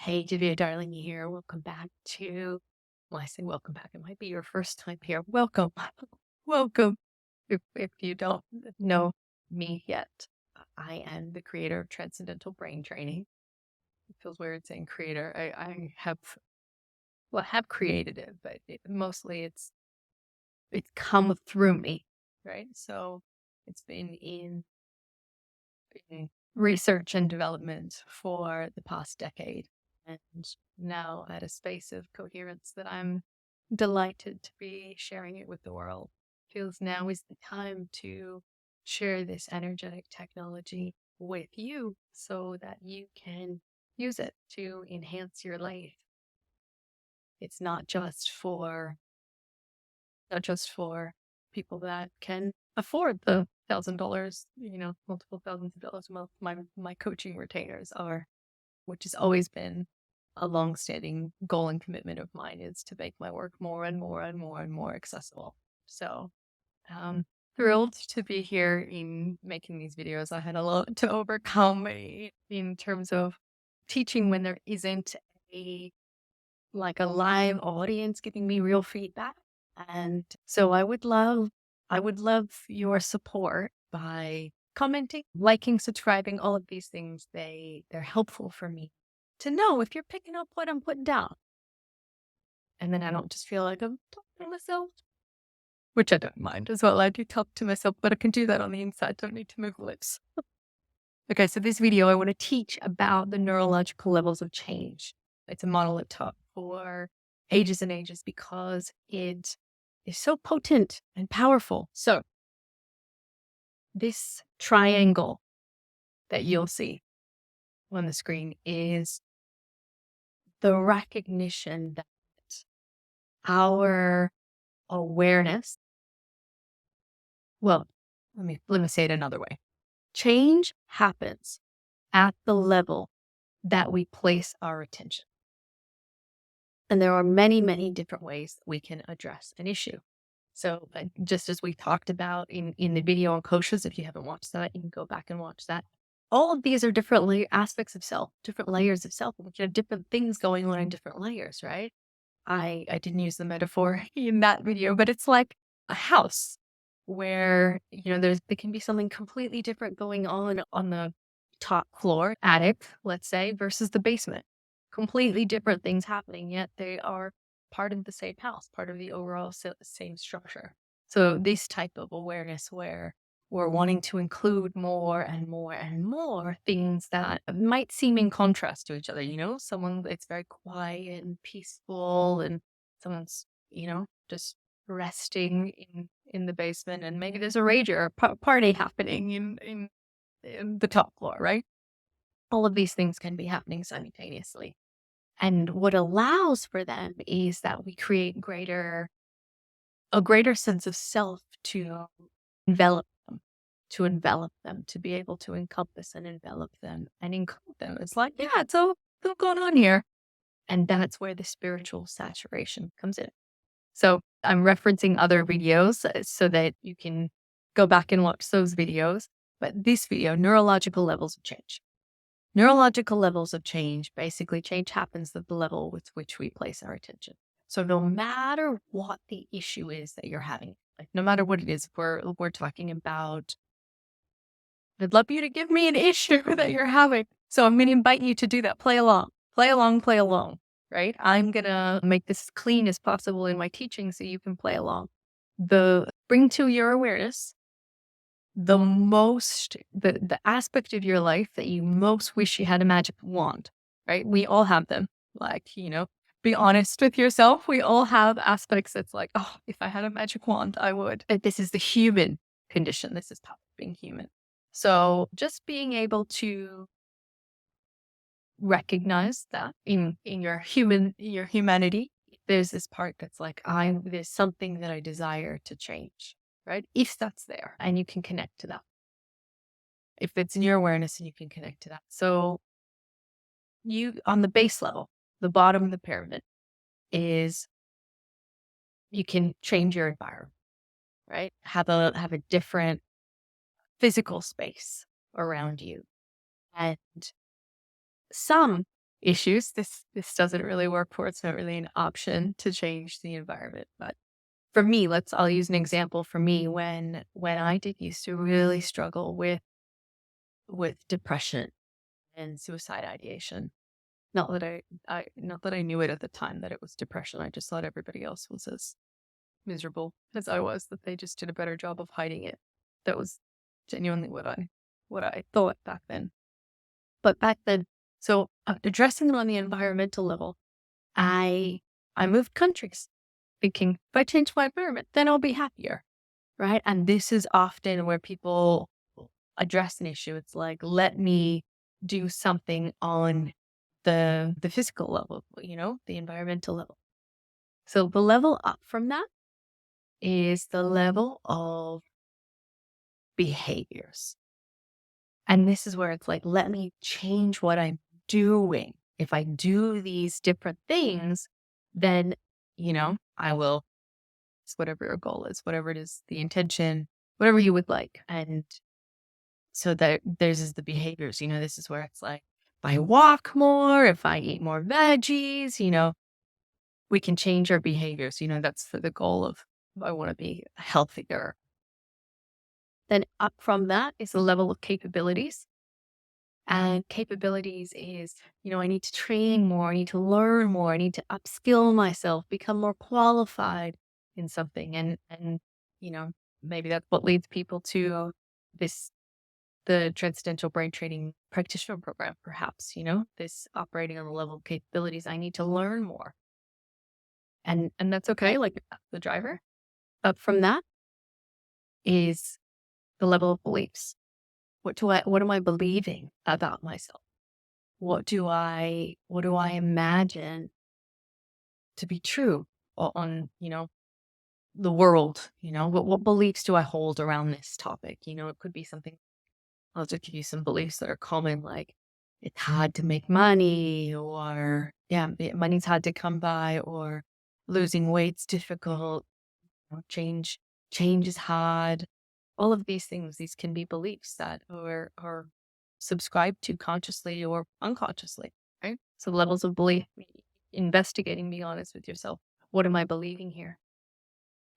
Hey, Divya Darling here. Welcome back to, well, I say welcome back. It might be your first time here. Welcome. Welcome. If you don't know me yet, I am the creator of Transcendental Brain Training. It feels weird saying creator. I have created it, but mostly it's come through me, right? So it's been in research and development for the past decade, and now at a space of coherence that I'm delighted to be sharing it with the world. Feels now is the time to share this energetic technology with you so that you can use it to enhance your life. It's not just for people that can afford the $1,000, multiple thousands of dollars a month. My coaching retainers are, which has always been a long-standing goal and commitment of mine, is to make my work more and more and more and more accessible. So, thrilled to be here in making these videos. I had a lot to overcome in terms of teaching when there isn't a live audience giving me real feedback. And so I would love your support by commenting, liking, subscribing, all of these things. They're helpful for me to know if you're picking up what I'm putting down. And then I don't just feel like I'm talking to myself, which I don't mind as well. I do talk to myself, but I can do that on the inside. Don't need to move lips. Okay, so this video, I want to teach about the neurological levels of change. It's a model I've taught for ages and ages because it is so potent and powerful. So this triangle that you'll see on the screen is the recognition that our awareness, well, let me say it another way. Change happens at the level that we place our attention. And there are many, many different ways that we can address an issue. So just as we talked about in the video on koshas, if you haven't watched that, you can go back and watch that. All of these are different aspects of self, different layers of self. We can have different things going on in different layers, right? I didn't use the metaphor in that video, but it's like a house where, there can be something completely different going on the top floor, attic, let's say, versus the basement. Completely different things happening, yet they are part of the same house, part of the overall same structure. So this type of awareness where we're wanting to include more and more and more things that might seem in contrast to each other. Someone that's very quiet and peaceful, and someone's, just resting in the basement, and maybe there's a rager party happening in the top floor, right? All of these things can be happening simultaneously. And what allows for them is that we create a greater sense of self to envelop them, to be able to encompass and envelop them and include them. It's like, yeah, it's all going on here. And that's where the spiritual saturation comes in. So I'm referencing other videos so that you can go back and watch those videos. But this video, neurological levels of change. Neurological levels of change, basically change happens at the level with which we place our attention. So no matter what the issue is that you're having, no matter what it is, we're talking about, I'd love you to give me an issue that you're having. So I'm going to invite you to do that. Play along, right? I'm going to make this as clean as possible in my teaching so you can play along. Bring to your awareness the aspect of your life that you most wish you had a magic wand, right? We all have them. Be honest with yourself. We all have aspects that's like, oh, if I had a magic wand, I would. This is the human condition. This is part of being human. So just being able to recognize that in your humanity, there's this part that's like, there's something that I desire to change, right? If that's there, and you can connect to that. If it's in your awareness and you can connect to that. So on the base level, the bottom of the pyramid is you can change your environment, right? Have a different physical space around you. And some issues. This doesn't really work for. It's not really an option to change the environment. But for me, I'll use an example for me when I did used to really struggle with depression and suicide ideation. Not that I knew it at the time that it was depression. I just thought everybody else was as miserable as I was, that they just did a better job of hiding it. That was genuinely what I thought back then. But back then, so addressing it on the environmental level, I moved countries, thinking if I change my environment, then I'll be happier, right? And this is often where people address an issue. It's like, let me do something on the physical level, the environmental level. So the level up from that is the level of behaviors. And this is where it's like, let me change what I'm doing. If I do these different things, then, I will, it's whatever your goal is, whatever it is, the intention, whatever you would like. And so there's the behaviors, this is where it's like, if I walk more, if I eat more veggies, we can change our behaviors. That's for the goal of, I want to be healthier. Then up from that is the level of capabilities. And capabilities is, I need to train more, I need to learn more, I need to upskill myself, become more qualified in something. And maybe that's what leads people to the Transcendental Brain Training practitioner program, perhaps, this operating on the level of capabilities. I need to learn more. And that's okay, like the driver. Up from that is the level of beliefs. What am I believing about myself? What do I imagine to be true on, the world? What beliefs do I hold around this topic? It could be something. I'll just give you some beliefs that are common, like it's hard to make money, or money's hard to come by, or losing weight's difficult, change is hard. All of these things, these can be beliefs that are subscribed to consciously or unconsciously, right? So levels of belief, investigating, being honest with yourself. What am I believing here?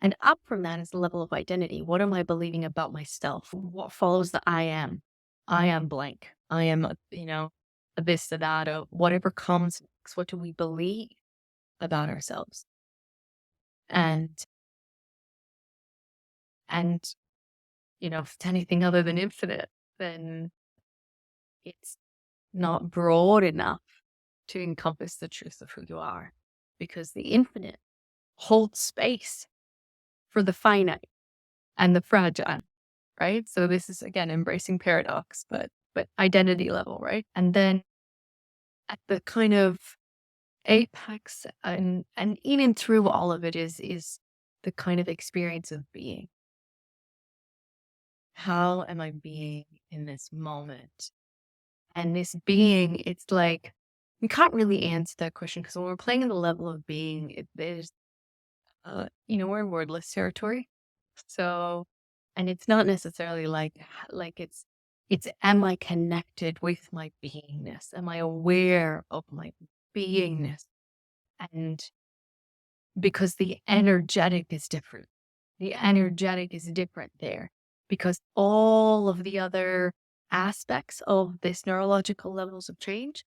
And up from that is the level of identity. What am I believing about myself? What follows the I am? I am blank. I am, a this, a that, or whatever comes next. What do we believe about ourselves? And if it's anything other than infinite, then it's not broad enough to encompass the truth of who you are, because the infinite holds space for the finite and the fragile, right? So this is, again, embracing paradox, but identity level, right? And then at the kind of apex and in and through all of it is the kind of experience of being. How am I being in this moment? And this being, it's like, we can't really answer that question, because when we're playing in the level of being, there's, we're in wordless territory. So, and it's not necessarily like it's, am I connected with my beingness? Am I aware of my beingness? And because the energetic is different. The energetic is different there, because all of the other aspects of this neurological levels of change,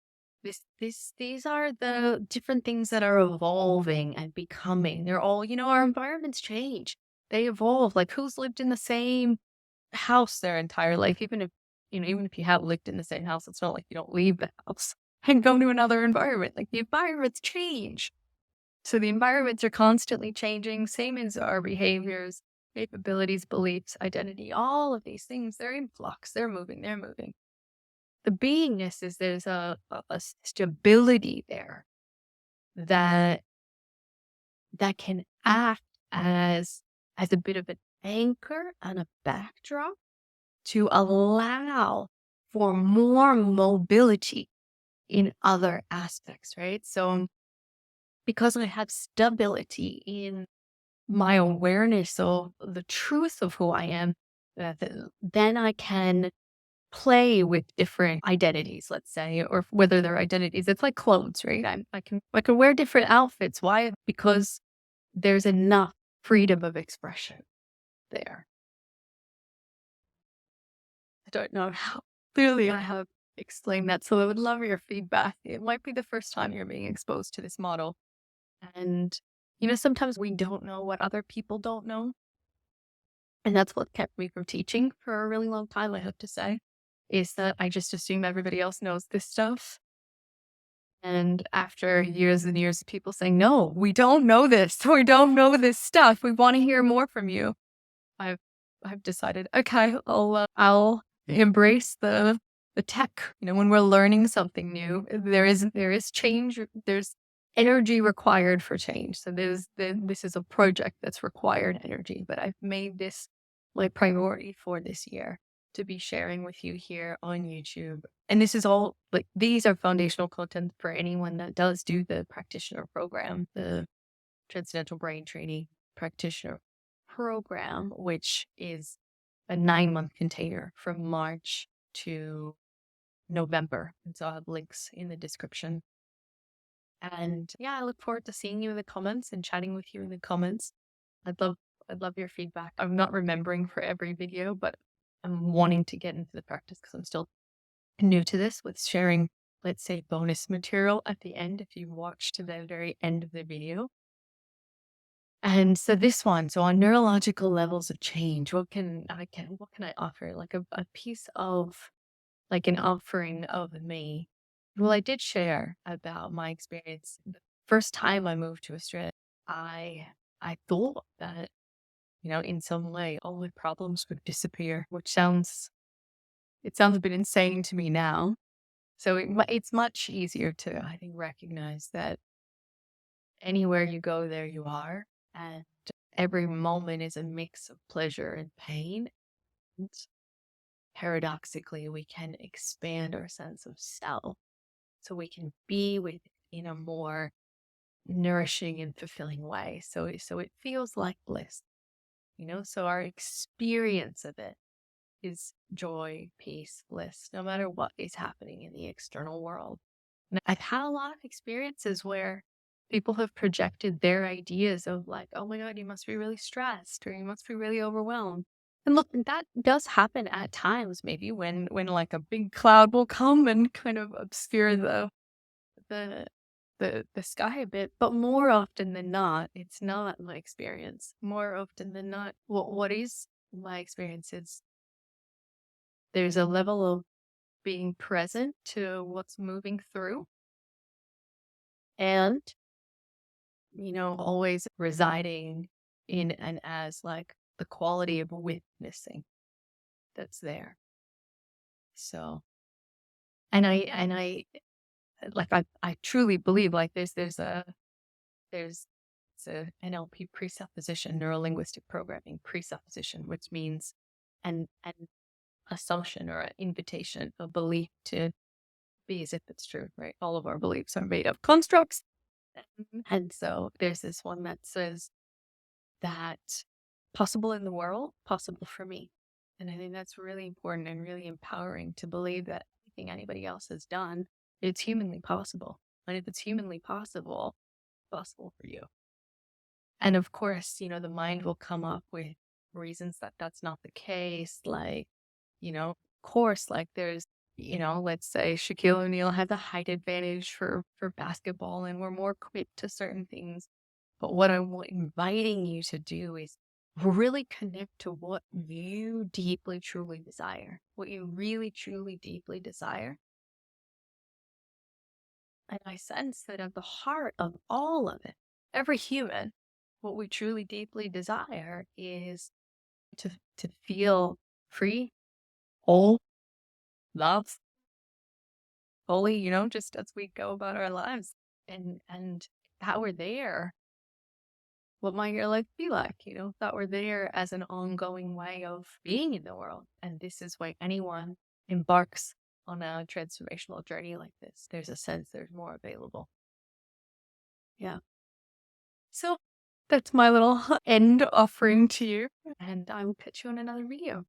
these are the different things that are evolving and becoming. They're all, our environments change. They evolve. Like, who's lived in the same house their entire life? Even if you have lived in the same house, it's not like you don't leave the house and go to another environment. Like, the environments change. So the environments are constantly changing, same as our behaviors, capabilities, beliefs, identity, all of these things, they're in flux, they're moving. The beingness is there's a stability there that can act as a bit of an anchor and a backdrop to allow for more mobility in other aspects, right? So because I have stability in my awareness of the truth of who I am, then I can play with different identities, let's say, or whether they're identities. It's like clothes, right? I can wear different outfits. Why? Because there's enough freedom of expression there. I don't know how clearly I have explained that, so I would love your feedback. It might be the first time you're being exposed to this model. And, sometimes we don't know what other people don't know. And that's what kept me from teaching for a really long time, I have to say, is that I just assume everybody else knows this stuff. And after years and years of people saying, no, we don't know this. We don't know this stuff. We want to hear more from you. I've decided, okay, I'll embrace the tech. When we're learning something new, there is change. There's energy required for change. So this is a project that's required energy. But I've made this my priority for this year to be sharing with you here on YouTube. And this is all these are foundational content for anyone that does do the practitioner program, the Transcendental Brain Training practitioner program, which is a 9-month container from March to November. And so I'll have links in the description. And yeah, I look forward to seeing you in the comments and chatting with you in the comments. I'd love your feedback. I'm not remembering for every video, but I'm wanting to get into the practice because I'm still new to this with sharing, let's say, bonus material at the end if you watch to the very end of the video. And so this one, so on neurological levels of change, what can I offer? Like a piece of, like an offering of me. Well, I did share about my experience. The first time I moved to Australia, I thought that, in some way all my problems would disappear, which sounds a bit insane to me now. So it's much easier to, I think, recognize that anywhere you go, there you are. And every moment is a mix of pleasure and pain. And paradoxically, we can expand our sense of self so we can be with in a more nourishing and fulfilling way. So it feels like bliss, so our experience of it is joy, peace, bliss, no matter what is happening in the external world. And I've had a lot of experiences where people have projected their ideas of like, oh my God, you must be really stressed or you must be really overwhelmed. And look, that does happen at times, maybe when like a big cloud will come and kind of obscure the sky a bit. But more often than not, it's not my experience. More often than not, what is my experience is there's a level of being present to what's moving through. And, always residing in and as like the quality of witnessing that's there. So, and I like, I truly believe like there's it's a NLP presupposition, neuro-linguistic programming presupposition, which means an assumption or an invitation, a belief to be as if it's true, right? All of our beliefs are made of constructs. And so there's this one that says that possible in the world, possible for me. And I think that's really important and really empowering to believe that anything anybody else has done, it's humanly possible. And if it's humanly possible, possible for you. And of course, the mind will come up with reasons that that's not the case. Like, of course, like there's, let's say Shaquille O'Neal had the height advantage for basketball and we're more equipped to certain things. But what I'm inviting you to do is really connect to what you deeply, truly desire, what you really, truly, deeply desire. And I sense that at the heart of all of it, every human, what we truly, deeply desire is to feel free, whole, loved, fully, just as we go about our lives. And that we're there, what might your life be like? That we're there as an ongoing way of being in the world. And this is why anyone embarks on a transformational journey like this. There's a sense there's more available. Yeah. So that's my little end offering to you. And I will catch you in another video.